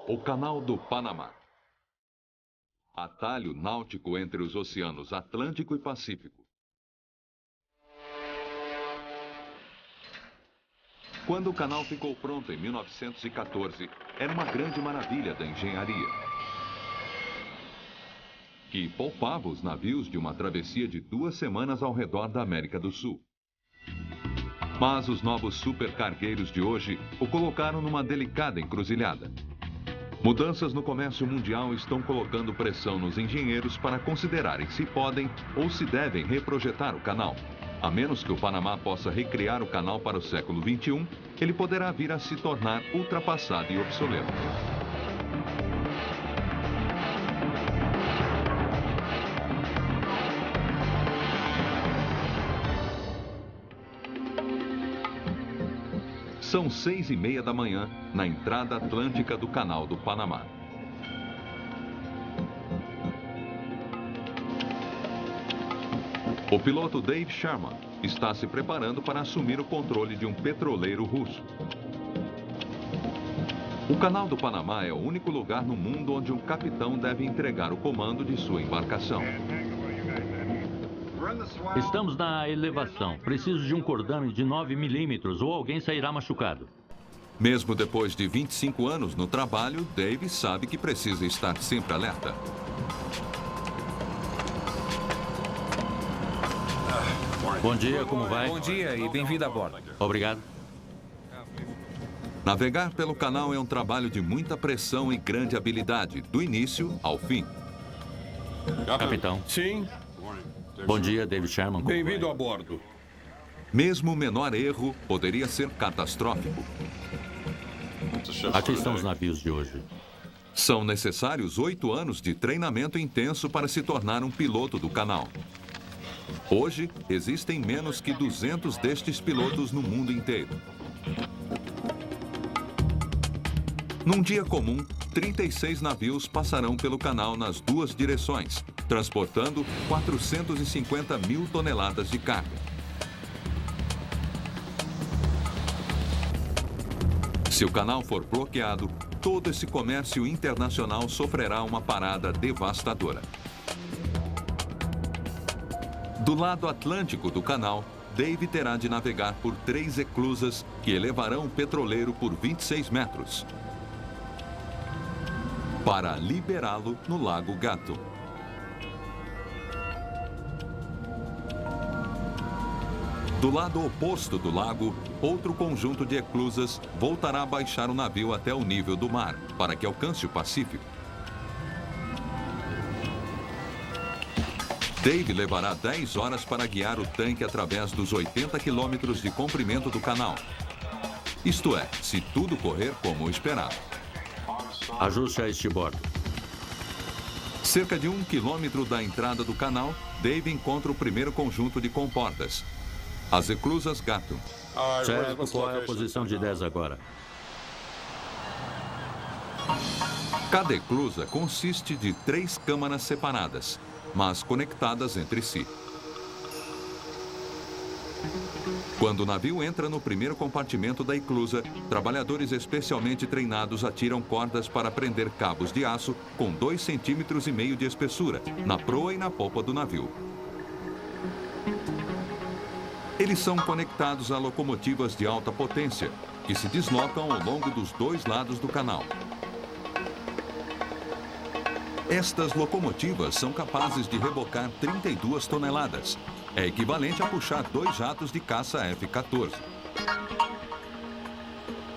O Canal do Panamá. Atalho náutico entre os oceanos Atlântico e Pacífico. Quando o canal ficou pronto em 1914, era uma grande maravilha da engenharia, que poupava os navios de uma travessia de 2 semanas ao redor da América do Sul. Mas os novos supercargueiros de hoje o colocaram numa delicada encruzilhada. Mudanças no comércio mundial estão colocando pressão nos engenheiros para considerarem se podem ou se devem reprojetar o canal. A menos que o Panamá possa recriar o canal para o século XXI, ele poderá vir a se tornar ultrapassado e obsoleto. São 6h30 da manhã, na entrada atlântica do Canal do Panamá. O piloto Dave Sharman está se preparando para assumir o controle de um petroleiro russo. O Canal do Panamá é o único lugar no mundo onde um capitão deve entregar o comando de sua embarcação. Estamos na elevação. Preciso de um cordame de 9 milímetros ou alguém sairá machucado. Mesmo depois de 25 anos no trabalho, Dave sabe que precisa estar sempre alerta. Bom dia, como vai? Bom dia e bem-vindo a bordo. Obrigado. Navegar pelo canal é um trabalho de muita pressão e grande habilidade, do início ao fim. Capitão. Sim, Bom dia, David Sherman. bem-vindo a bordo. Mesmo o menor erro poderia ser catastrófico. Aqui estão os navios de hoje. São necessários 8 anos de treinamento intenso para se tornar um piloto do canal. Hoje, existem menos que 200 destes pilotos no mundo inteiro. Num dia comum, 36 navios passarão pelo canal nas 2 direções, transportando 450 mil toneladas de carga. Se o canal for bloqueado, todo esse comércio internacional sofrerá uma parada devastadora. Do lado atlântico do canal, Dave terá de navegar por 3 eclusas que elevarão o petroleiro por 26 metros para liberá-lo no Lago Gatun. Do lado oposto do lago, outro conjunto de eclusas voltará a baixar o navio até o nível do mar, para que alcance o Pacífico. Dave levará 10 horas para guiar o tanque através dos 80 quilômetros de comprimento do canal. Isto é, se tudo correr como esperado. Ajuste a este bordo. Cerca de 1 quilômetro da entrada do canal, Dave encontra o primeiro conjunto de comportas, as eclusas Gatun. Certo, qual é a posição de 10 agora? Cada eclusa consiste de 3 câmaras separadas, mas conectadas entre si. Quando o navio entra no primeiro compartimento da eclusa, trabalhadores especialmente treinados atiram cordas para prender cabos de aço com 2,5 centímetros de espessura, na proa e na popa do navio. Eles são conectados a locomotivas de alta potência, que se deslocam ao longo dos 2 lados do canal. Estas locomotivas são capazes de rebocar 32 toneladas. É equivalente a puxar 2 jatos de caça F-14.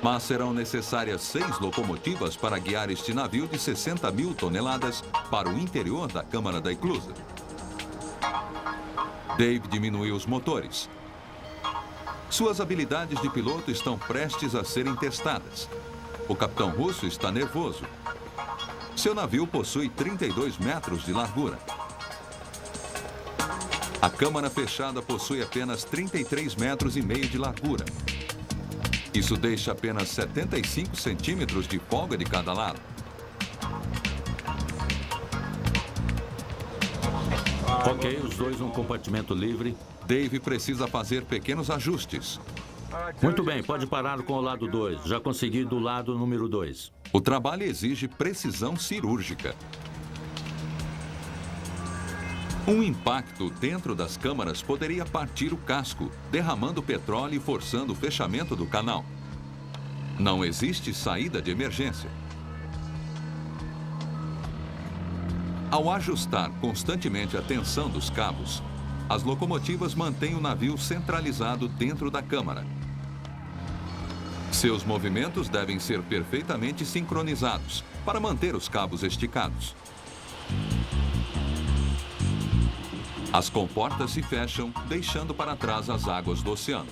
Mas serão necessárias 6 locomotivas para guiar este navio de 60 mil toneladas para o interior da câmara da eclusa. Dave diminuiu os motores. Suas habilidades de piloto estão prestes a serem testadas. O capitão russo está nervoso. Seu navio possui 32 metros de largura. A câmara fechada possui apenas 33,5 metros de largura. Isso deixa apenas 75 centímetros de folga de cada lado. Ok, os dois num compartimento livre. Dave precisa fazer pequenos ajustes. Muito bem, pode parar com o lado 2. Já consegui do lado número 2. O trabalho exige precisão cirúrgica. Um impacto dentro das câmaras poderia partir o casco, derramando petróleo e forçando o fechamento do canal. Não existe saída de emergência. Ao ajustar constantemente a tensão dos cabos, as locomotivas mantêm o navio centralizado dentro da câmara. Seus movimentos devem ser perfeitamente sincronizados para manter os cabos esticados. As comportas se fecham, deixando para trás as águas do oceano.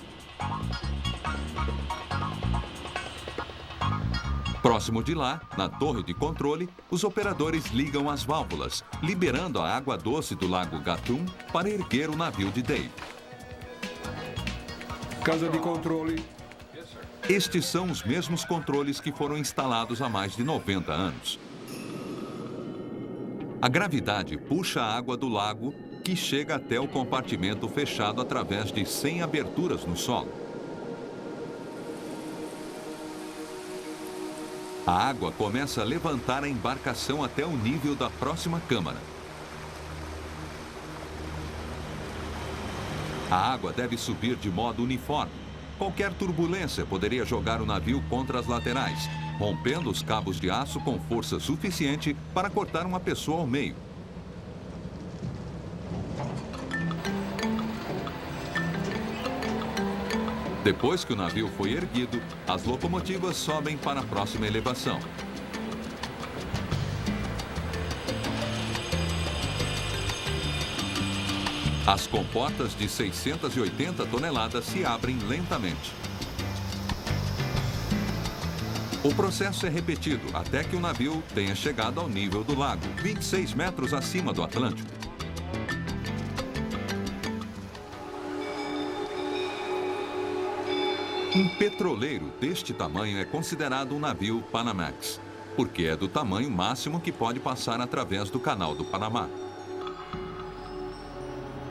Próximo de lá, na torre de controle, os operadores ligam as válvulas, liberando a água doce do lago Gatun para erguer o navio de Dave. Casa de controle. Estes são os mesmos controles que foram instalados há mais de 90 anos. A gravidade puxa a água do lago, que chega até o compartimento fechado através de 100 aberturas no solo. A água começa a levantar a embarcação até o nível da próxima câmara. A água deve subir de modo uniforme. Qualquer turbulência poderia jogar o navio contra as laterais, rompendo os cabos de aço com força suficiente para cortar uma pessoa ao meio. Depois que o navio foi erguido, as locomotivas sobem para a próxima elevação. As comportas de 680 toneladas se abrem lentamente. O processo é repetido até que o navio tenha chegado ao nível do lago, 26 metros acima do Atlântico. Um petroleiro deste tamanho é considerado um navio Panamax, porque é do tamanho máximo que pode passar através do Canal do Panamá.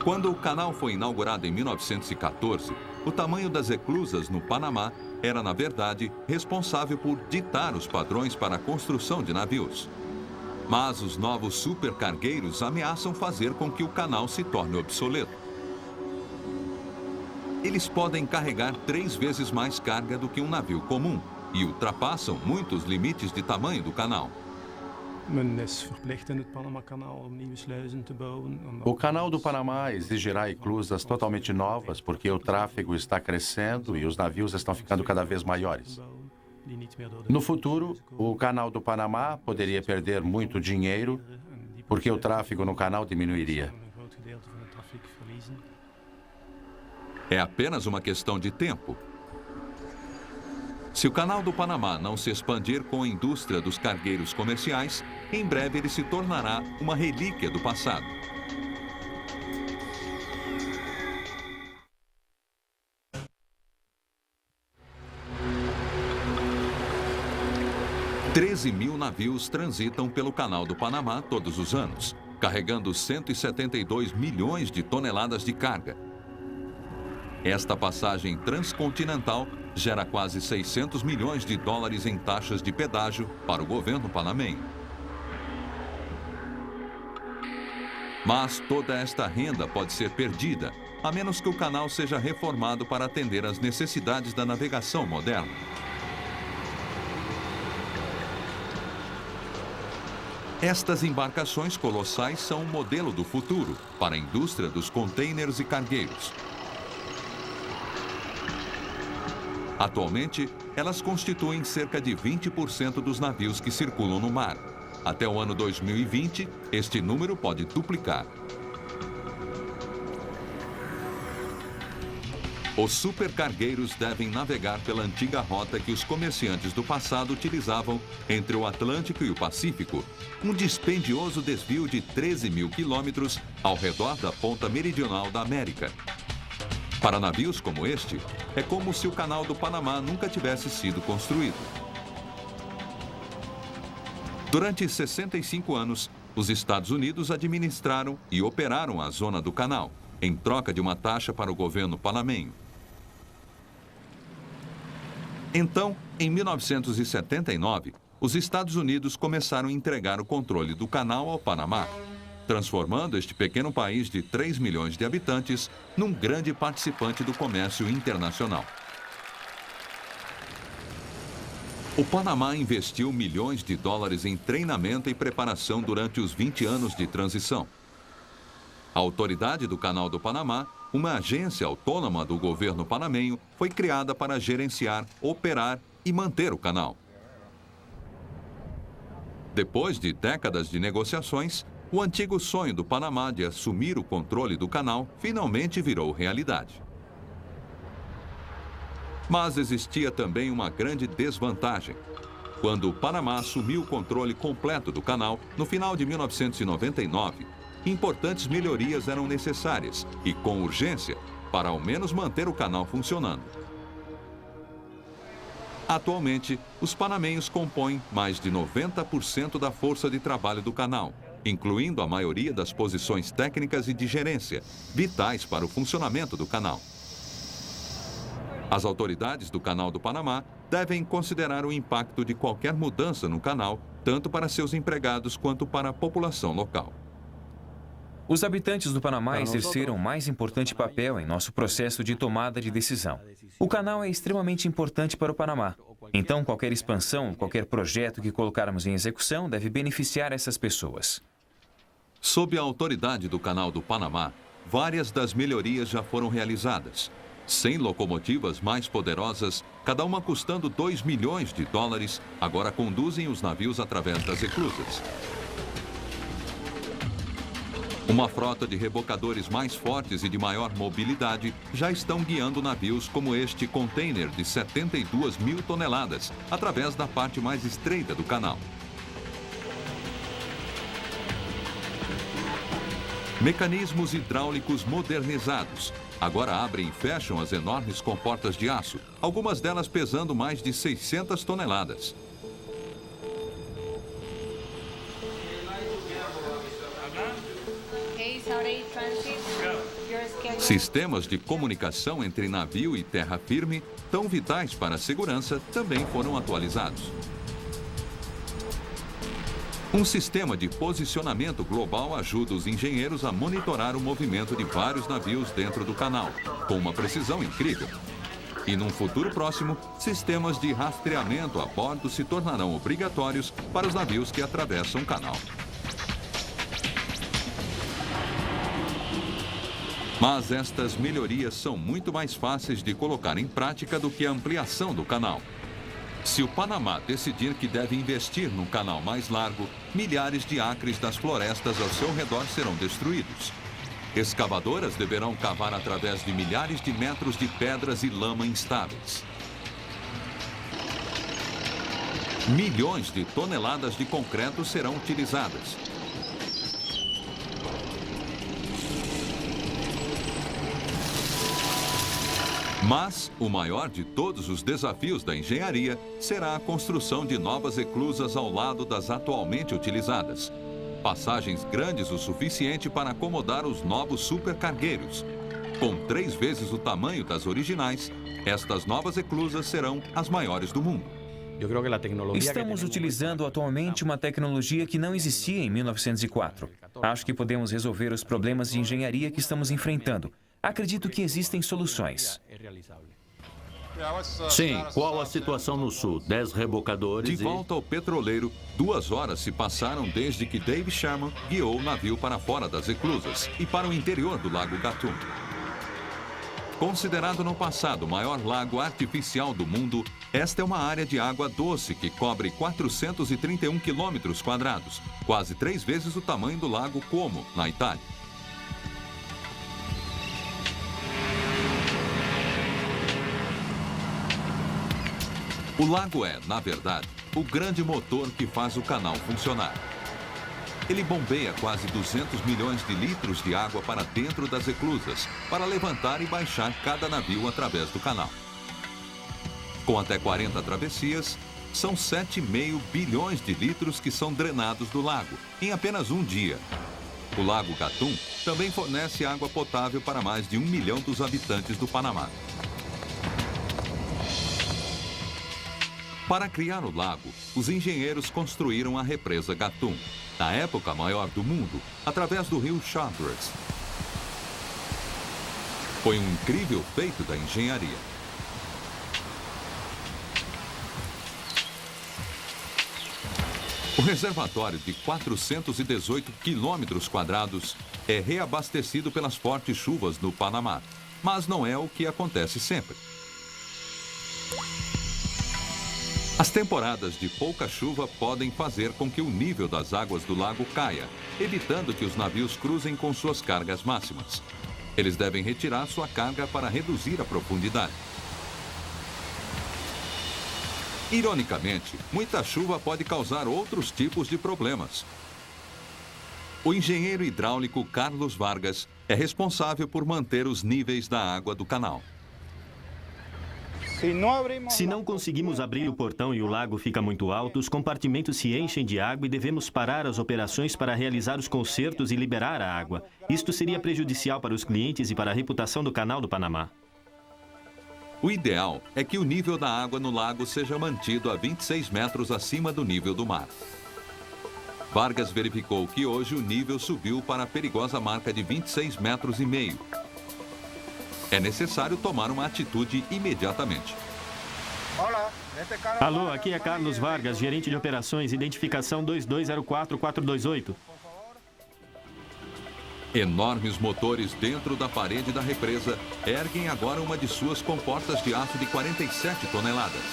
Quando o canal foi inaugurado em 1914, o tamanho das eclusas no Panamá era, na verdade, responsável por ditar os padrões para a construção de navios. Mas os novos supercargueiros ameaçam fazer com que o canal se torne obsoleto. Eles podem carregar 3 vezes mais carga do que um navio comum e ultrapassam muitos limites de tamanho do canal. O Canal do Panamá exigirá eclusas totalmente novas porque o tráfego está crescendo e os navios estão ficando cada vez maiores. No futuro, o Canal do Panamá poderia perder muito dinheiro porque o tráfego no canal diminuiria. É apenas uma questão de tempo. Se o Canal do Panamá não se expandir com a indústria dos cargueiros comerciais, em breve ele se tornará uma relíquia do passado. $13.000 navios transitam pelo Canal do Panamá todos os anos, carregando 172 milhões de toneladas de carga. Esta passagem transcontinental gera quase $600 milhões em taxas de pedágio para o governo panamenho. Mas toda esta renda pode ser perdida, a menos que o canal seja reformado para atender às necessidades da navegação moderna. Estas embarcações colossais são um modelo do futuro para a indústria dos contêineres e cargueiros. Atualmente, elas constituem cerca de 20% dos navios que circulam no mar. Até o ano 2020, este número pode duplicar. Os supercargueiros devem navegar pela antiga rota que os comerciantes do passado utilizavam entre o Atlântico e o Pacífico, um dispendioso desvio de 13.000 quilômetros ao redor da ponta meridional da América. Para navios como este, é como se o Canal do Panamá nunca tivesse sido construído. Durante 65 anos, os Estados Unidos administraram e operaram a zona do canal, em troca de uma taxa para o governo panamenho. Então, em 1979, os Estados Unidos começaram a entregar o controle do canal ao Panamá, transformando este pequeno país de 3 milhões de habitantes num grande participante do comércio internacional. O Panamá investiu milhões de dólares em treinamento e preparação durante os 20 anos de transição. A Autoridade do Canal do Panamá, uma agência autônoma do governo panamenho, foi criada para gerenciar, operar e manter o canal. Depois de décadas de negociações, o antigo sonho do Panamá de assumir o controle do canal finalmente virou realidade. Mas existia também uma grande desvantagem. Quando o Panamá assumiu o controle completo do canal, no final de 1999, importantes melhorias eram necessárias e com urgência para ao menos manter o canal funcionando. Atualmente, os panamenhos compõem mais de 90% da força de trabalho do canal, incluindo a maioria das posições técnicas e de gerência, vitais para o funcionamento do canal. As autoridades do Canal do Panamá devem considerar o impacto de qualquer mudança no canal, tanto para seus empregados quanto para a população local. Os habitantes do Panamá exerceram o mais importante papel em nosso processo de tomada de decisão. O canal é extremamente importante para o Panamá. Então, qualquer expansão, qualquer projeto que colocarmos em execução deve beneficiar essas pessoas. Sob a autoridade do Canal do Panamá, várias das melhorias já foram realizadas. 100 locomotivas mais poderosas, cada uma custando 2 milhões de dólares, agora conduzem os navios através das eclusas. Uma frota de rebocadores mais fortes e de maior mobilidade já estão guiando navios como este container de 72 mil toneladas, através da parte mais estreita do canal. Mecanismos hidráulicos modernizados agora abrem e fecham as enormes comportas de aço, algumas delas pesando mais de 600 toneladas. Sistemas de comunicação entre navio e terra firme, tão vitais para a segurança, também foram atualizados. Um sistema de posicionamento global ajuda os engenheiros a monitorar o movimento de vários navios dentro do canal, com uma precisão incrível. E num futuro próximo, sistemas de rastreamento a bordo se tornarão obrigatórios para os navios que atravessam o canal. Mas estas melhorias são muito mais fáceis de colocar em prática do que a ampliação do canal. Se o Panamá decidir que deve investir num canal mais largo, milhares de acres das florestas ao seu redor serão destruídos. Escavadoras deverão cavar através de milhares de metros de pedras e lama instáveis. Milhões de toneladas de concreto serão utilizadas. Mas o maior de todos os desafios da engenharia será a construção de novas eclusas ao lado das atualmente utilizadas. Passagens grandes o suficiente para acomodar os novos supercargueiros. Com 3 vezes o tamanho das originais, estas novas eclusas serão as maiores do mundo. Estamos utilizando atualmente uma tecnologia que não existia em 1904. Acho que podemos resolver os problemas de engenharia que estamos enfrentando. Acredito que existem soluções. Sim, qual a situação no sul? 10 rebocadores De volta ao petroleiro, 2 horas se passaram desde que Dave Sherman guiou o navio para fora das eclusas e para o interior do Lago Gatun. Considerado no passado o maior lago artificial do mundo, esta é uma área de água doce que cobre 431 quilômetros quadrados, quase 3 vezes o tamanho do Lago Como, na Itália. O lago é, na verdade, o grande motor que faz o canal funcionar. Ele bombeia quase 200 milhões de litros de água para dentro das eclusas, para levantar e baixar cada navio através do canal. Com até 40 travessias, são 7,5 bilhões de litros que são drenados do lago, em apenas um dia. O Lago Gatun também fornece água potável para mais de 1 milhão dos habitantes do Panamá. Para criar o lago, os engenheiros construíram a represa Gatun, na época maior do mundo, através do rio Chartres. Foi um incrível feito da engenharia. O reservatório de 418 quilômetros quadrados é reabastecido pelas fortes chuvas no Panamá, mas não é o que acontece sempre. As temporadas de pouca chuva podem fazer com que o nível das águas do lago caia, evitando que os navios cruzem com suas cargas máximas. Eles devem retirar sua carga para reduzir a profundidade. Ironicamente, muita chuva pode causar outros tipos de problemas. O engenheiro hidráulico Carlos Vargas é responsável por manter os níveis da água do canal. Se não conseguimos abrir o portão e o lago fica muito alto, os compartimentos se enchem de água e devemos parar as operações para realizar os consertos e liberar a água. Isto seria prejudicial para os clientes e para a reputação do Canal do Panamá. O ideal é que o nível da água no lago seja mantido a 26 metros acima do nível do mar. Vargas verificou que hoje o nível subiu para a perigosa marca de 26,5 metros. É necessário tomar uma atitude imediatamente. Alô, aqui é Carlos Vargas, gerente de operações, identificação 2204428. Enormes motores dentro da parede da represa erguem agora uma de suas comportas de aço de 47 toneladas.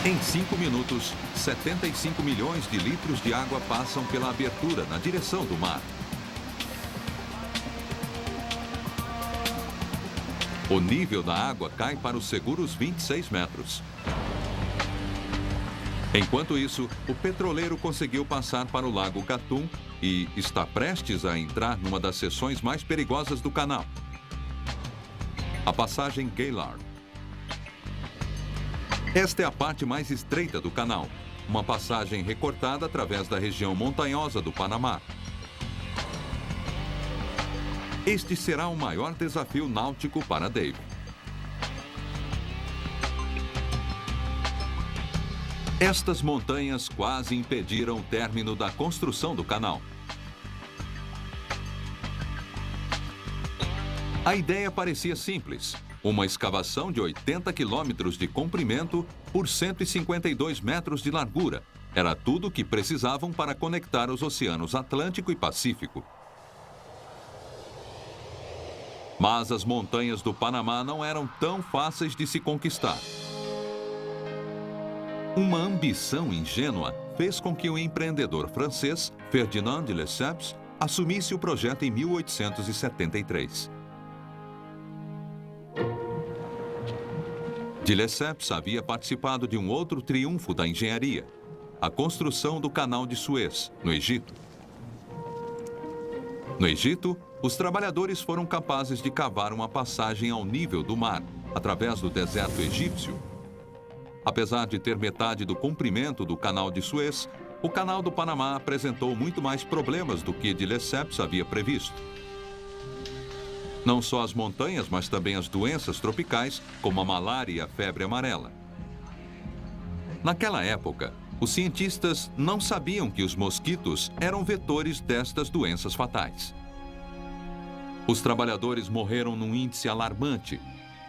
Em 5 minutos, 75 milhões de litros de água passam pela abertura na direção do mar. O nível da água cai para os seguros 26 metros. Enquanto isso, o petroleiro conseguiu passar para o lago Gatun e está prestes a entrar numa das seções mais perigosas do canal. A passagem Gaylord. Esta é a parte mais estreita do canal, uma passagem recortada através da região montanhosa do Panamá. Este será o maior desafio náutico para Dave. Estas montanhas quase impediram o término da construção do canal. A ideia parecia simples. Uma escavação de 80 quilômetros de comprimento por 152 metros de largura. Era tudo o que precisavam para conectar os oceanos Atlântico e Pacífico. Mas as montanhas do Panamá não eram tão fáceis de se conquistar. Uma ambição ingênua fez com que o empreendedor francês Ferdinand de Lesseps assumisse o projeto em 1873. De Lesseps havia participado de um outro triunfo da engenharia, a construção do Canal de Suez, no Egito. No Egito, os trabalhadores foram capazes de cavar uma passagem ao nível do mar, através do deserto egípcio. Apesar de ter metade do comprimento do Canal de Suez, o Canal do Panamá apresentou muito mais problemas do que de Lesseps havia previsto. Não só as montanhas, mas também as doenças tropicais, como a malária e a febre amarela. Naquela época, os cientistas não sabiam que os mosquitos eram vetores destas doenças fatais. Os trabalhadores morreram num índice alarmante,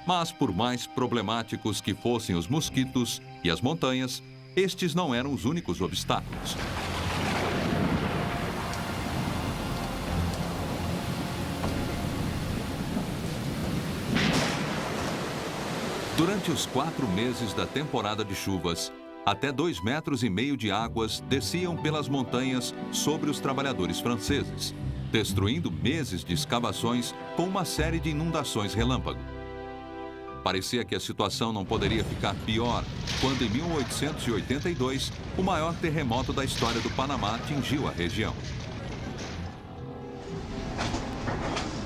mas por mais problemáticos que fossem os mosquitos e as montanhas, estes não eram os únicos obstáculos. Durante os 4 meses da temporada de chuvas, até 2,5 metros de águas desciam pelas montanhas sobre os trabalhadores franceses, destruindo meses de escavações com uma série de inundações relâmpago. Parecia que a situação não poderia ficar pior quando, em 1882, o maior terremoto da história do Panamá atingiu a região.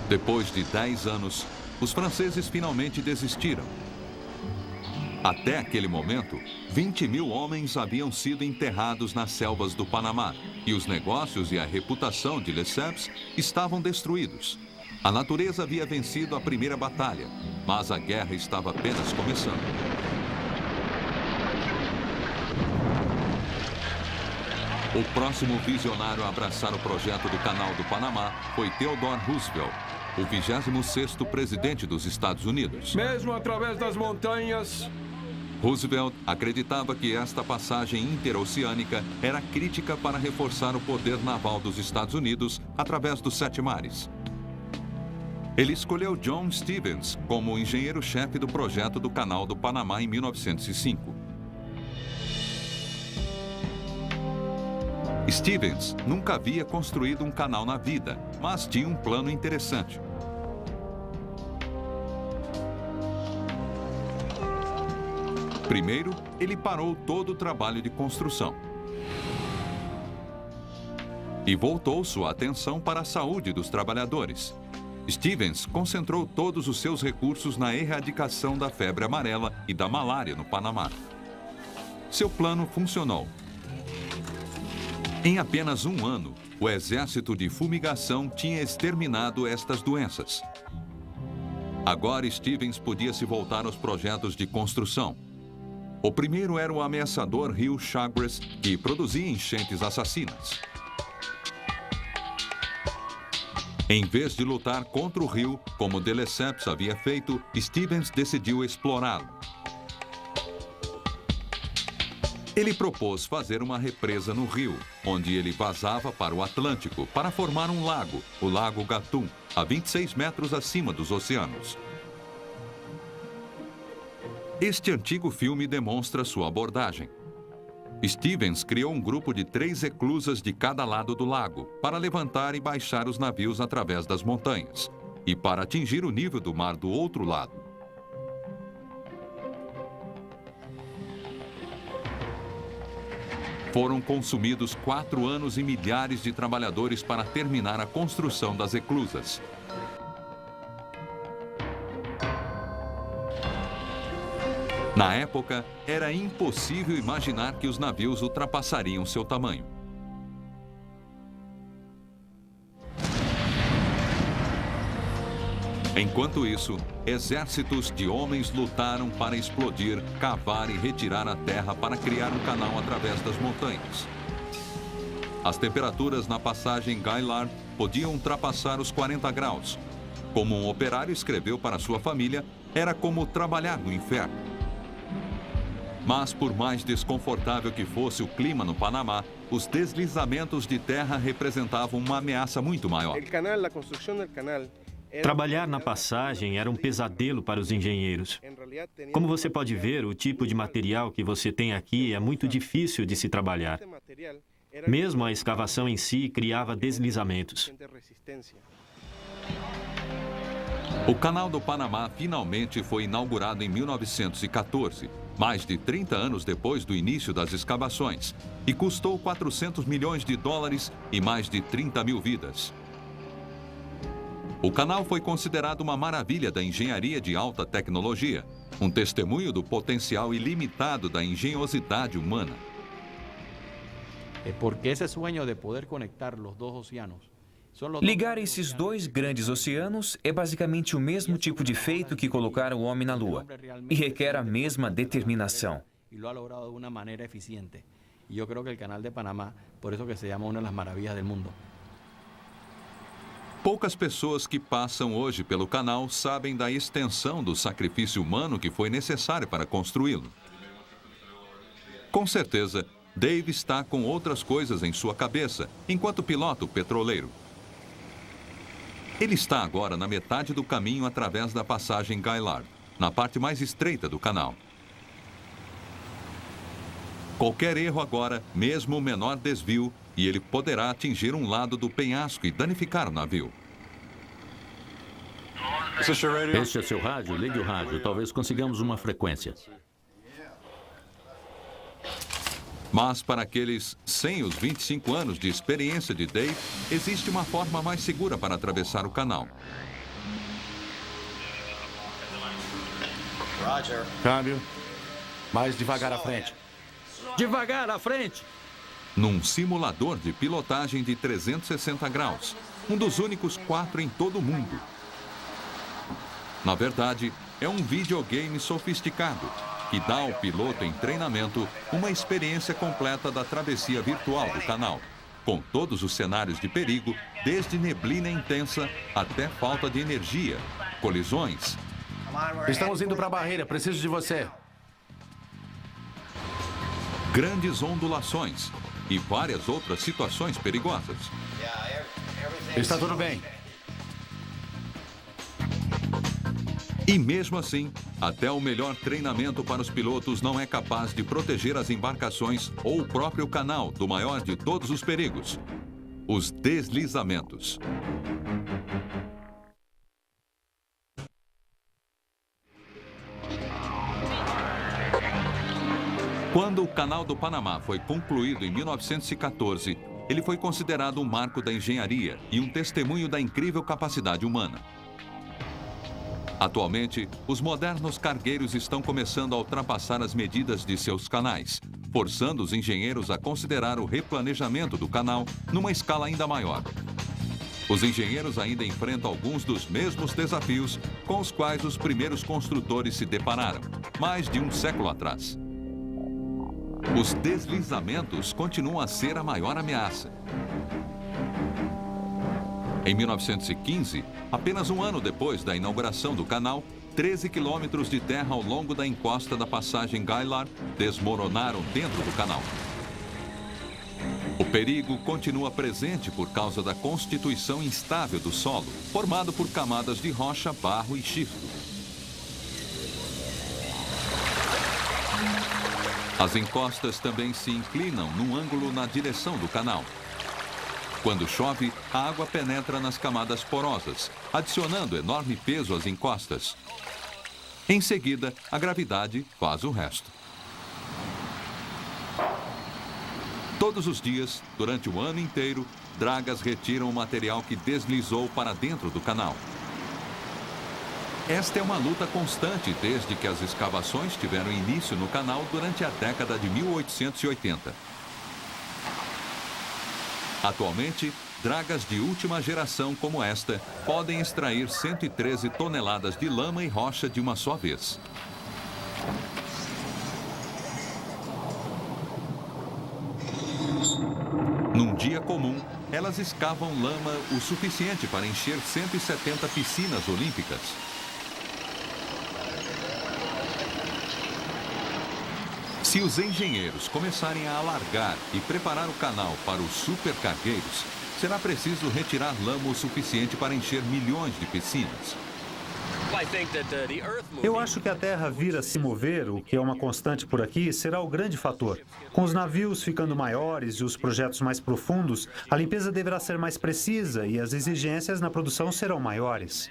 Depois de 10 anos, os franceses finalmente desistiram. Até aquele momento, 20.000 homens haviam sido enterrados nas selvas do Panamá e os negócios e a reputação de Lesseps estavam destruídos. A natureza havia vencido a primeira batalha, mas a guerra estava apenas começando. O próximo visionário a abraçar o projeto do Canal do Panamá foi Theodore Roosevelt, o 26º presidente dos Estados Unidos. Mesmo através das montanhas, Roosevelt acreditava que esta passagem interoceânica era crítica para reforçar o poder naval dos Estados Unidos através dos 7 mares. Ele escolheu John Stevens como engenheiro-chefe do projeto do Canal do Panamá em 1905. Stevens nunca havia construído um canal na vida, mas tinha um plano interessante. Primeiro, ele parou todo o trabalho de construção e voltou sua atenção para a saúde dos trabalhadores. Stevens concentrou todos os seus recursos na erradicação da febre amarela e da malária no Panamá. Seu plano funcionou. Em apenas um ano, o exército de fumigação tinha exterminado estas doenças. Agora Stevens podia se voltar aos projetos de construção. O primeiro era o ameaçador rio Chagres, que produzia enchentes assassinas. Em vez de lutar contra o rio, como de Lesseps havia feito, Stevens decidiu explorá-lo. Ele propôs fazer uma represa no rio, onde ele vazava para o Atlântico, para formar um lago, o Lago Gatun, a 26 metros acima dos oceanos. Este antigo filme demonstra sua abordagem. Stevens criou um grupo de 3 reclusas de cada lado do lago, para levantar e baixar os navios através das montanhas, e para atingir o nível do mar do outro lado. Foram consumidos 4 anos e milhares de trabalhadores para terminar a construção das reclusas. Na época, era impossível imaginar que os navios ultrapassariam seu tamanho. Enquanto isso, exércitos de homens lutaram para explodir, cavar e retirar a terra para criar um canal através das montanhas. As temperaturas na passagem Gaillard podiam ultrapassar os 40 graus. Como um operário escreveu para sua família, era como trabalhar no inferno. Mas por mais desconfortável que fosse o clima no Panamá, os deslizamentos de terra representavam uma ameaça muito maior. Trabalhar na passagem era um pesadelo para os engenheiros. Como você pode ver, o tipo de material que você tem aqui é muito difícil de se trabalhar. Mesmo a escavação em si criava deslizamentos. O Canal do Panamá finalmente foi inaugurado em 1914, mais de 30 anos depois do início das escavações, e custou 400 milhões de dólares e mais de 30 mil vidas. O canal foi considerado uma maravilha da engenharia de alta tecnologia, um testemunho do potencial ilimitado da engenhosidade humana. Ligar esses 2 grandes oceanos é basicamente o mesmo tipo de feito que colocar o homem na Lua, e requer a mesma determinação. E lo ha logrado de uma maneira eficiente. E eu creio que o Canal de Panamá, por isso que se chama uma das maravilhas do mundo. Poucas pessoas que passam hoje pelo canal sabem da extensão do sacrifício humano que foi necessário para construí-lo. Com certeza, Dave está com outras coisas em sua cabeça, enquanto pilota o petroleiro. Ele está agora na metade do caminho através da passagem Gaillard, na parte mais estreita do canal. Qualquer erro agora, mesmo o menor desvio, e ele poderá atingir um lado do penhasco e danificar o navio. Este é seu rádio? Ligue o rádio. Talvez consigamos uma frequência. Mas para aqueles sem os 25 anos de experiência de Dave, existe uma forma mais segura para atravessar o canal. Câmbio. Mais devagar à frente. Devagar à frente! Num simulador de pilotagem de 360 graus, um dos únicos 4 em todo o mundo. Na verdade, é um videogame sofisticado que dá ao piloto em treinamento uma experiência completa da travessia virtual do canal, com todos os cenários de perigo, desde neblina intensa até falta de energia, colisões. Estamos indo para a barreira, preciso de você. Grandes ondulações e várias outras situações perigosas. Está tudo bem. E mesmo assim, até o melhor treinamento para os pilotos não é capaz de proteger as embarcações ou o próprio canal do maior de todos os perigos: os deslizamentos. Quando o Canal do Panamá foi concluído em 1914, ele foi considerado um marco da engenharia e um testemunho da incrível capacidade humana. Atualmente, os modernos cargueiros estão começando a ultrapassar as medidas de seus canais, forçando os engenheiros a considerar o replanejamento do canal numa escala ainda maior. Os engenheiros ainda enfrentam alguns dos mesmos desafios com os quais os primeiros construtores se depararam, mais de um século atrás. Os deslizamentos continuam a ser a maior ameaça. Em 1915, apenas um ano depois da inauguração do canal, 13 quilômetros de terra ao longo da encosta da passagem Gailar desmoronaram dentro do canal. O perigo continua presente por causa da constituição instável do solo, formado por camadas de rocha, barro e xisto. As encostas também se inclinam num ângulo na direção do canal. Quando chove, a água penetra nas camadas porosas, adicionando enorme peso às encostas. Em seguida, a gravidade faz o resto. Todos os dias, durante o ano inteiro, dragas retiram o material que deslizou para dentro do canal. Esta é uma luta constante desde que as escavações tiveram início no canal durante a década de 1880. Atualmente, dragas de última geração como esta podem extrair 113 toneladas de lama e rocha de uma só vez. Num dia comum, elas escavam lama o suficiente para encher 170 piscinas olímpicas. Se os engenheiros começarem a alargar e preparar o canal para os supercargueiros, será preciso retirar lama o suficiente para encher milhões de piscinas. Eu acho que a Terra vir a se mover, o que é uma constante por aqui, será o grande fator. Com os navios ficando maiores e os projetos mais profundos, a limpeza deverá ser mais precisa e as exigências na produção serão maiores.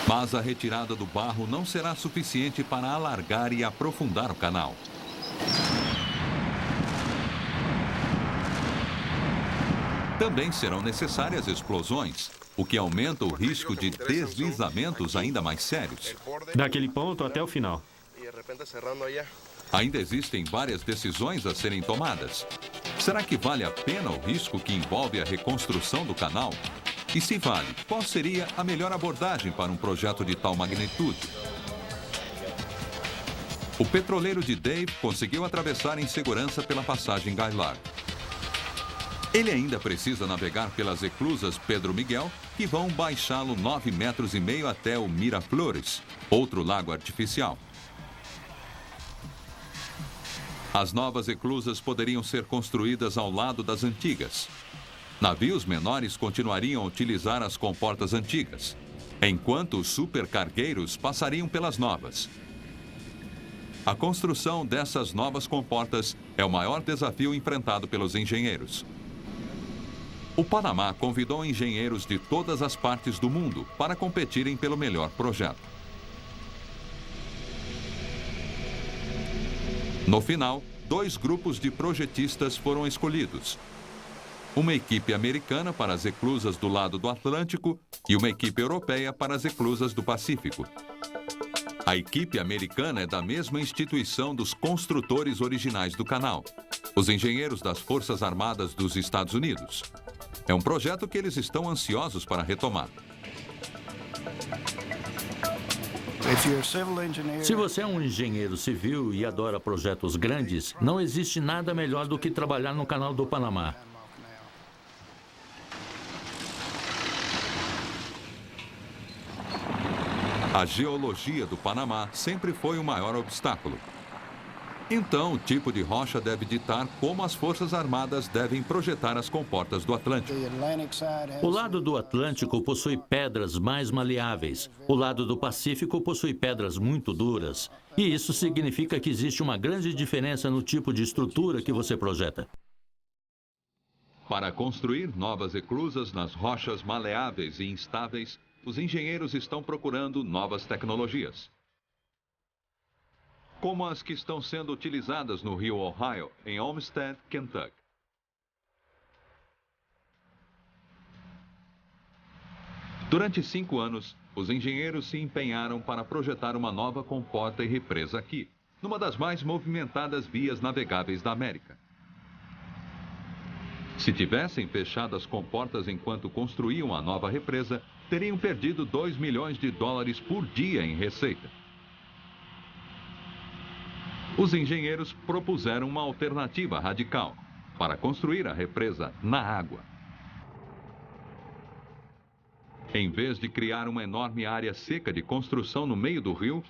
Mas a retirada do barro não será suficiente para alargar e aprofundar o canal. Também serão necessárias explosões, o que aumenta o risco de deslizamentos ainda mais sérios. Daquele ponto até o final. Ainda existem várias decisões a serem tomadas. Será que vale a pena o risco que envolve a reconstrução do canal? E se vale, qual seria a melhor abordagem para um projeto de tal magnitude? O petroleiro de Dave conseguiu atravessar em segurança pela passagem Gailar. Ele ainda precisa navegar pelas eclusas Pedro Miguel, que vão baixá-lo 9,5 metros até o Miraflores, outro lago artificial. As novas eclusas poderiam ser construídas ao lado das antigas. Navios menores continuariam a utilizar as comportas antigas, enquanto os supercargueiros passariam pelas novas. A construção dessas novas comportas é o maior desafio enfrentado pelos engenheiros. O Panamá convidou engenheiros de todas as partes do mundo para competirem pelo melhor projeto. No final, 2 grupos de projetistas foram escolhidos. Uma equipe americana para as eclusas do lado do Atlântico e uma equipe europeia para as eclusas do Pacífico. A equipe americana é da mesma instituição dos construtores originais do canal, os engenheiros das Forças Armadas dos Estados Unidos. É um projeto que eles estão ansiosos para retomar. Se você é um engenheiro civil e adora projetos grandes, não existe nada melhor do que trabalhar no Canal do Panamá. A geologia do Panamá sempre foi o maior obstáculo. Então, o tipo de rocha deve ditar como as Forças Armadas devem projetar as comportas do Atlântico. O lado do Atlântico possui pedras mais maleáveis. O lado do Pacífico possui pedras muito duras. E isso significa que existe uma grande diferença no tipo de estrutura que você projeta. Para construir novas eclusas nas rochas maleáveis e instáveis, os engenheiros estão procurando novas tecnologias, como as que estão sendo utilizadas no rio Ohio, em Olmsted, Kentucky. Durante 5 anos, os engenheiros se empenharam para projetar uma nova comporta e represa aqui, numa das mais movimentadas vias navegáveis da América. Se tivessem fechado as comportas enquanto construíam a nova represa, teriam perdido $2 milhões por dia em receita. Os engenheiros propuseram uma alternativa radical para construir a represa na água. Em vez de criar uma enorme área seca de construção no meio do rio,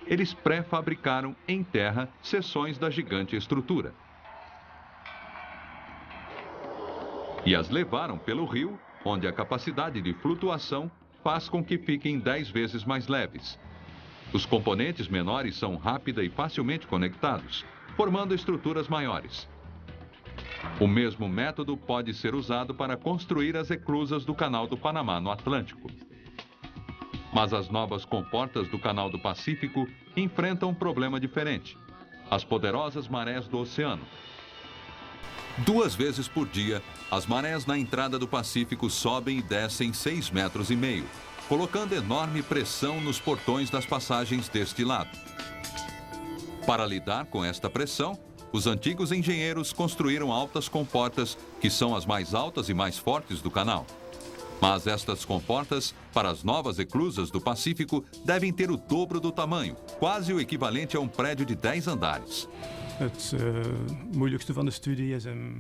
eles pré-fabricaram em terra seções da gigante estrutura. E as levaram pelo rio, onde a capacidade de flutuação faz com que fiquem 10 vezes mais leves. Os componentes menores são rápida e facilmente conectados, formando estruturas maiores. O mesmo método pode ser usado para construir as eclusas do Canal do Panamá no Atlântico. Mas as novas comportas do Canal do Pacífico enfrentam um problema diferente: as poderosas marés do oceano. 2 vezes por dia, as marés na entrada do Pacífico sobem e descem 6,5 metros, colocando enorme pressão nos portões das passagens deste lado. Para lidar com esta pressão, os antigos engenheiros construíram altas comportas, que são as mais altas e mais fortes do canal. Mas estas comportas, para as novas eclusas do Pacífico, devem ter o dobro do tamanho, quase o equivalente a um prédio de 10 andares.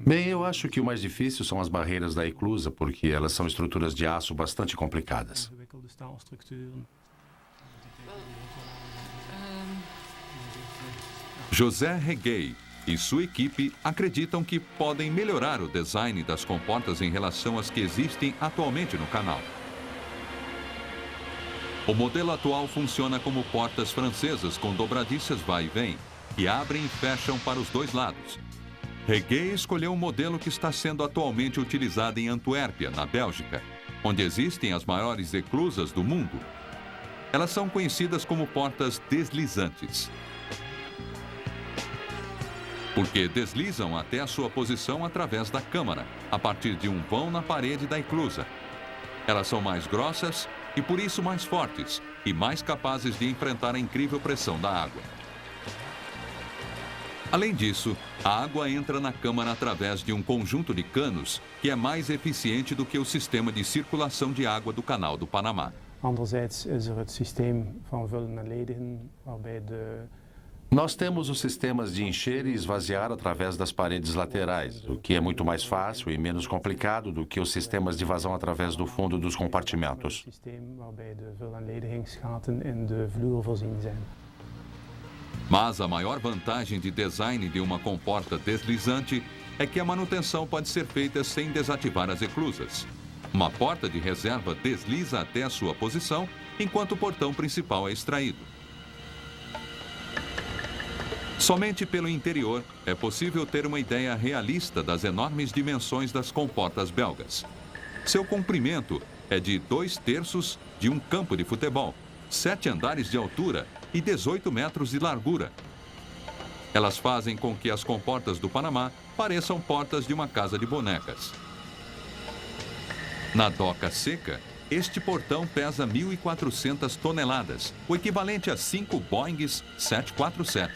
Bem, eu acho que o mais difícil são as barreiras da eclusa, porque elas são estruturas de aço bastante complicadas. José Reguei e sua equipe acreditam que podem melhorar o design das comportas em relação às que existem atualmente no canal. O modelo atual funciona como portas francesas com dobradiças vai e vem, que abrem e fecham para os 2 lados. Reguei escolheu um modelo que está sendo atualmente utilizado em Antuérpia, na Bélgica, onde existem as maiores eclusas do mundo. Elas são conhecidas como portas deslizantes, porque deslizam até a sua posição através da câmara, a partir de um vão na parede da eclusa. Elas são mais grossas e, por isso, mais fortes e mais capazes de enfrentar a incrível pressão da água. Além disso, a água entra na câmara através de um conjunto de canos que é mais eficiente do que o sistema de circulação de água do Canal do Panamá. Nós temos os sistemas de encher e esvaziar através das paredes laterais, o que é muito mais fácil e menos complicado do que os sistemas de vazão através do fundo dos compartimentos. Mas a maior vantagem de design de uma comporta deslizante é que a manutenção pode ser feita sem desativar as eclusas. Uma porta de reserva desliza até a sua posição, enquanto o portão principal é extraído. Somente pelo interior é possível ter uma ideia realista das enormes dimensões das comportas belgas. Seu comprimento é de 2/3 de um campo de futebol, 7 andares de altura e 18 metros de largura. Elas fazem com que as comportas do Panamá pareçam portas de uma casa de bonecas. Na doca seca, este portão pesa 1.400 toneladas, o equivalente a 5 Boeings 747.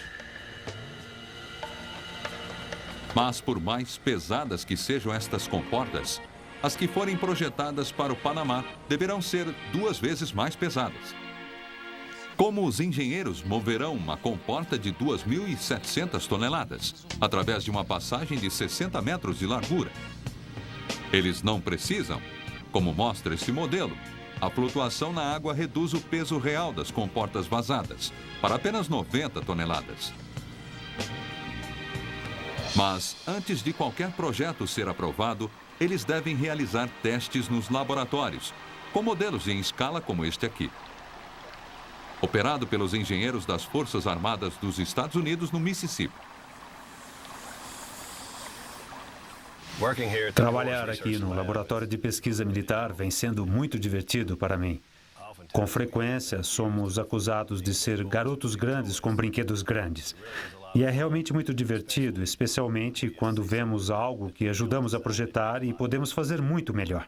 Mas por mais pesadas que sejam estas comportas, as que forem projetadas para o Panamá deverão ser 2 vezes mais pesadas. Como os engenheiros moverão uma comporta de 2.700 toneladas, através de uma passagem de 60 metros de largura? Eles não precisam. Como mostra este modelo, a flutuação na água reduz o peso real das comportas vazadas para apenas 90 toneladas. Mas, antes de qualquer projeto ser aprovado, eles devem realizar testes nos laboratórios, com modelos em escala como este aqui. Operado pelos engenheiros das Forças Armadas dos Estados Unidos no Mississippi. Trabalhar aqui no laboratório de pesquisa militar vem sendo muito divertido para mim. Com frequência, somos acusados de ser garotos grandes com brinquedos grandes. E é realmente muito divertido, especialmente quando vemos algo que ajudamos a projetar e podemos fazer muito melhor.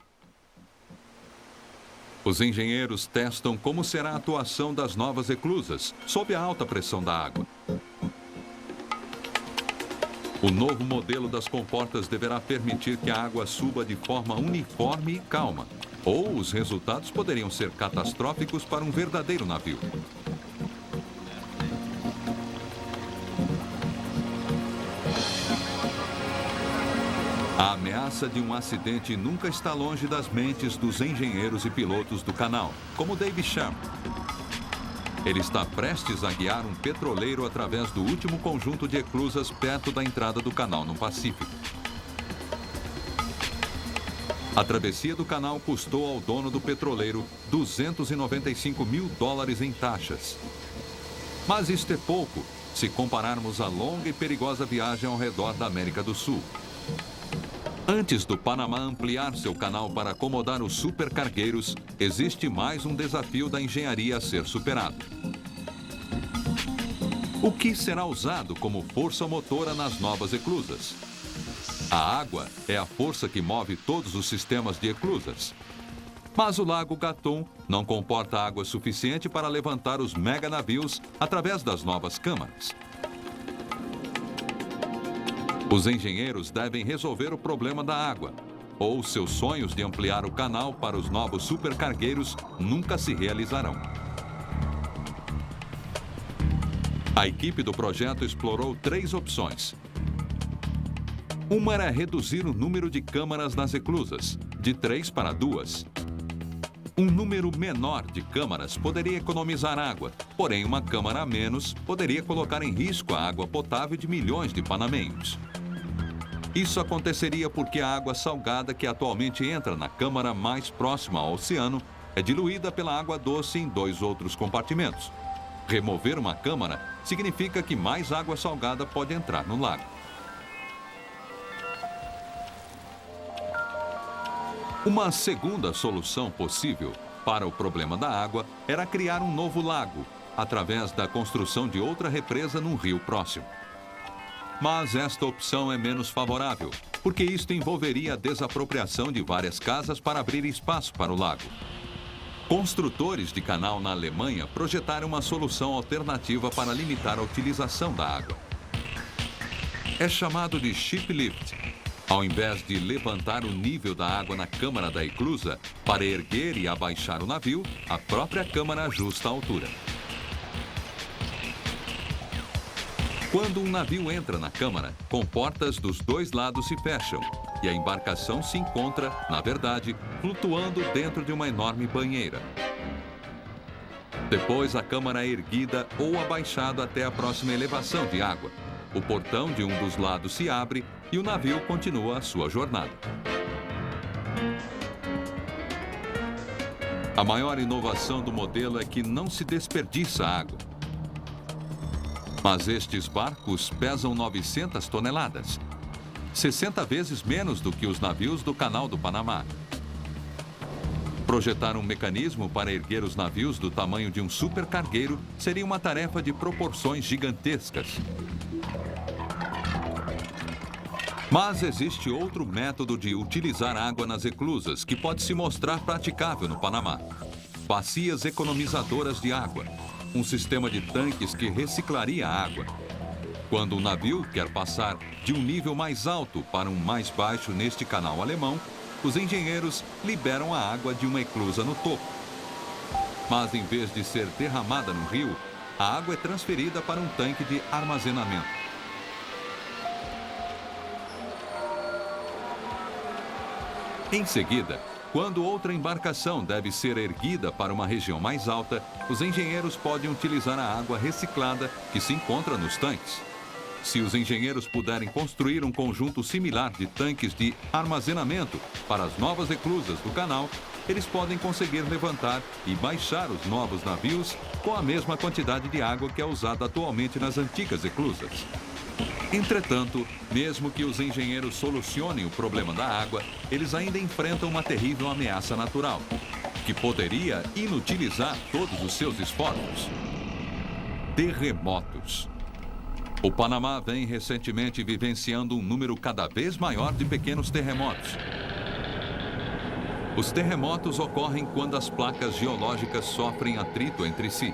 Os engenheiros testam como será a atuação das novas eclusas sob a alta pressão da água. O novo modelo das comportas deverá permitir que a água suba de forma uniforme e calma, ou os resultados poderiam ser catastróficos para um verdadeiro navio. A ameaça de um acidente nunca está longe das mentes dos engenheiros e pilotos do canal, como Dave Sharp. Ele está prestes a guiar um petroleiro através do último conjunto de eclusas perto da entrada do canal no Pacífico. A travessia do canal custou ao dono do petroleiro $295 mil em taxas. Mas isto é pouco, se compararmos a longa e perigosa viagem ao redor da América do Sul. Antes do Panamá ampliar seu canal para acomodar os supercargueiros, existe mais um desafio da engenharia a ser superado. O que será usado como força motora nas novas eclusas? A água é a força que move todos os sistemas de eclusas. Mas o Lago Gatun não comporta água suficiente para levantar os meganavios através das novas câmaras. Os engenheiros devem resolver o problema da água, ou seus sonhos de ampliar o canal para os novos supercargueiros nunca se realizarão. A equipe do projeto explorou 3 opções. Uma era reduzir o número de câmaras nas eclusas, de 3 para 2. Um número menor de câmaras poderia economizar água, porém uma câmara a menos poderia colocar em risco a água potável de milhões de panamenhos. Isso aconteceria porque a água salgada que atualmente entra na câmara mais próxima ao oceano é diluída pela água doce em 2 outros compartimentos. Remover uma câmara significa que mais água salgada pode entrar no lago. Uma segunda solução possível para o problema da água era criar um novo lago, através da construção de outra represa num rio próximo. Mas esta opção é menos favorável, porque isto envolveria a desapropriação de várias casas para abrir espaço para o lago. Construtores de canal na Alemanha projetaram uma solução alternativa para limitar a utilização da água. É chamado de shiplift. Ao invés de levantar o nível da água na câmara da eclusa, para erguer e abaixar o navio, a própria câmara ajusta a altura. Quando um navio entra na câmara, comportas dos 2 lados se fecham e a embarcação se encontra, na verdade, flutuando dentro de uma enorme banheira. Depois, a câmara é erguida ou abaixada até a próxima elevação de água. O portão de um dos lados se abre e o navio continua a sua jornada. A maior inovação do modelo é que não se desperdiça água. Mas estes barcos pesam 900 toneladas, 60 vezes menos do que os navios do Canal do Panamá. Projetar um mecanismo para erguer os navios do tamanho de um supercargueiro seria uma tarefa de proporções gigantescas. Mas existe outro método de utilizar água nas eclusas que pode se mostrar praticável no Panamá. Bacias economizadoras de água. Um sistema de tanques que reciclaria a água. Quando o navio quer passar de um nível mais alto para um mais baixo neste canal alemão, os engenheiros liberam a água de uma eclusa no topo. Mas em vez de ser derramada no rio, a água é transferida para um tanque de armazenamento. Em seguida, quando outra embarcação deve ser erguida para uma região mais alta, os engenheiros podem utilizar a água reciclada que se encontra nos tanques. Se os engenheiros puderem construir um conjunto similar de tanques de armazenamento para as novas eclusas do canal, eles podem conseguir levantar e baixar os novos navios com a mesma quantidade de água que é usada atualmente nas antigas eclusas. Entretanto, mesmo que os engenheiros solucionem o problema da água, eles ainda enfrentam uma terrível ameaça natural, que poderia inutilizar todos os seus esforços. Terremotos. O Panamá vem recentemente vivenciando um número cada vez maior de pequenos terremotos. Os terremotos ocorrem quando as placas geológicas sofrem atrito entre si.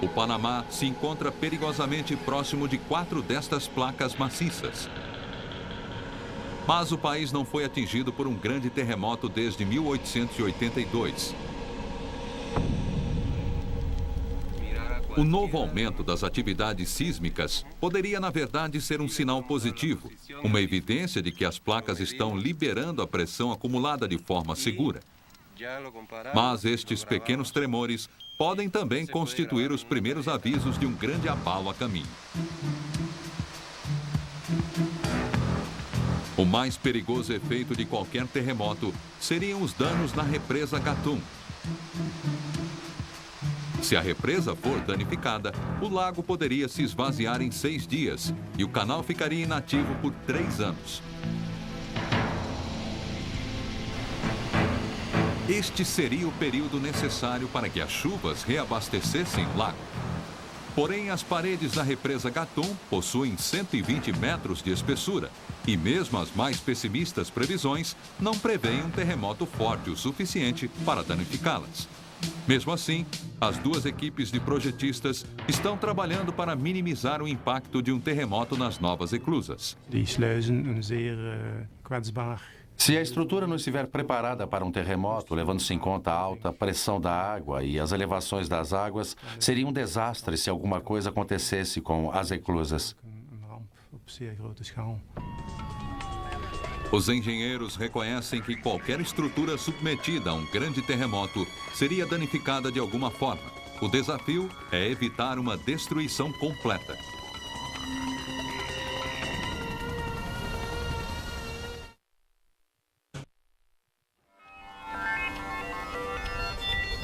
O Panamá se encontra perigosamente próximo de 4 destas placas maciças. Mas o país não foi atingido por um grande terremoto desde 1882. O novo aumento das atividades sísmicas poderia, na verdade, ser um sinal positivo, uma evidência de que as placas estão liberando a pressão acumulada de forma segura. Mas estes pequenos tremores podem também constituir os primeiros avisos de um grande abalo a caminho. O mais perigoso efeito de qualquer terremoto seriam os danos na represa Gatun. Se a represa for danificada, o lago poderia se esvaziar em 6 dias e o canal ficaria inativo por 3 anos. Este seria o período necessário para que as chuvas reabastecessem o lago. Porém, as paredes da represa Gatun possuem 120 metros de espessura e mesmo as mais pessimistas previsões não prevêem um terremoto forte o suficiente para danificá-las. Mesmo assim, as duas equipes de projetistas estão trabalhando para minimizar o impacto de um terremoto nas novas eclusas. Se a estrutura não estiver preparada para um terremoto, levando-se em conta a alta pressão da água e as elevações das águas, seria um desastre se alguma coisa acontecesse com as eclusas. Os engenheiros reconhecem que qualquer estrutura submetida a um grande terremoto seria danificada de alguma forma. O desafio é evitar uma destruição completa.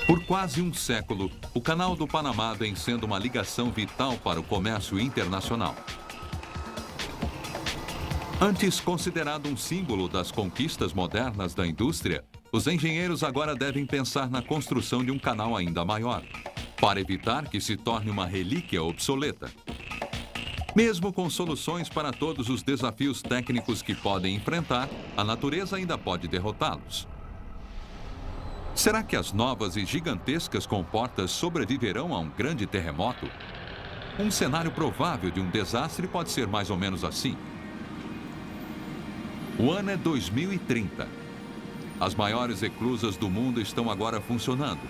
Por quase um século, o Canal do Panamá vem sendo uma ligação vital para o comércio internacional. Antes considerado um símbolo das conquistas modernas da indústria, os engenheiros agora devem pensar na construção de um canal ainda maior, para evitar que se torne uma relíquia obsoleta. Mesmo com soluções para todos os desafios técnicos que podem enfrentar, a natureza ainda pode derrotá-los. Será que as novas e gigantescas comportas sobreviverão a um grande terremoto? Um cenário provável de um desastre pode ser mais ou menos assim. O ano é 2030. As maiores eclusas do mundo estão agora funcionando.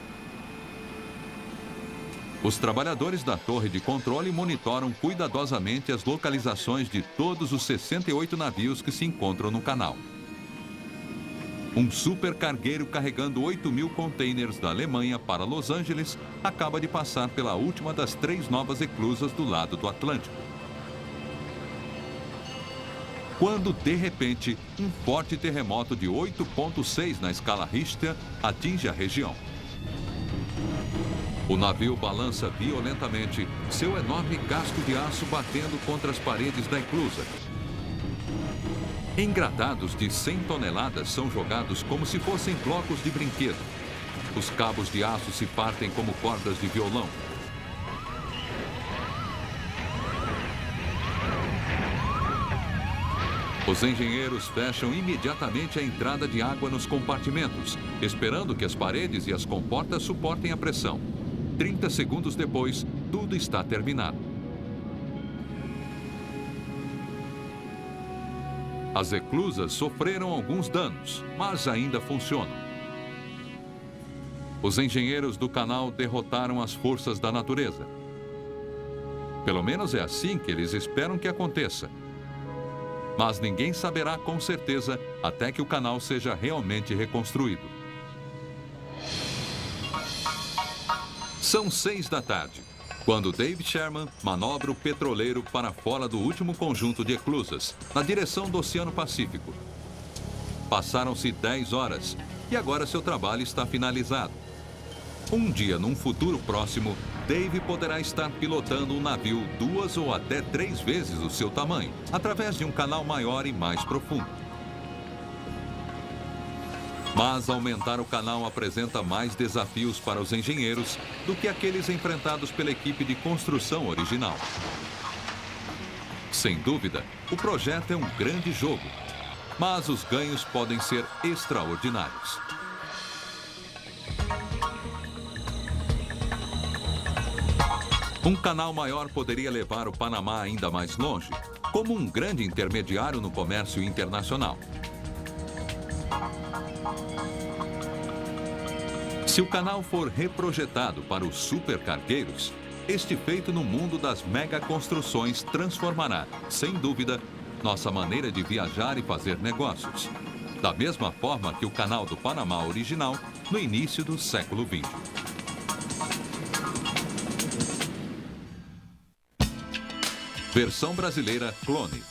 Os trabalhadores da torre de controle monitoram cuidadosamente as localizações de todos os 68 navios que se encontram no canal. Um supercargueiro carregando 8.000 containers da Alemanha para Los Angeles acaba de passar pela última das 3 novas eclusas do lado do Atlântico. Quando, de repente, um forte terremoto de 8,6 na escala Richter atinge a região. O navio balança violentamente, seu enorme casco de aço batendo contra as paredes da eclusa. Engradados de 100 toneladas são jogados como se fossem blocos de brinquedo. Os cabos de aço se partem como cordas de violão. Os engenheiros fecham imediatamente a entrada de água nos compartimentos, esperando que as paredes e as comportas suportem a pressão. 30 segundos depois, tudo está terminado. As eclusas sofreram alguns danos, mas ainda funcionam. Os engenheiros do canal derrotaram as forças da natureza. Pelo menos é assim que eles esperam que aconteça. Mas ninguém saberá com certeza até que o canal seja realmente reconstruído. São 6 da tarde, quando Dave Sherman manobra o petroleiro para fora do último conjunto de eclusas, na direção do Oceano Pacífico. Passaram-se 10 horas e agora seu trabalho está finalizado. Um dia, num futuro próximo, Dave poderá estar pilotando um navio 2 ou até 3 vezes o seu tamanho, através de um canal maior e mais profundo. Mas aumentar o canal apresenta mais desafios para os engenheiros do que aqueles enfrentados pela equipe de construção original. Sem dúvida, o projeto é um grande jogo, mas os ganhos podem ser extraordinários. Um canal maior poderia levar o Panamá ainda mais longe, como um grande intermediário no comércio internacional. Se o canal for reprojetado para os supercargueiros, este feito no mundo das megaconstruções transformará, sem dúvida, nossa maneira de viajar e fazer negócios, da mesma forma que o canal do Panamá original no início do século XX. Versão brasileira Clone.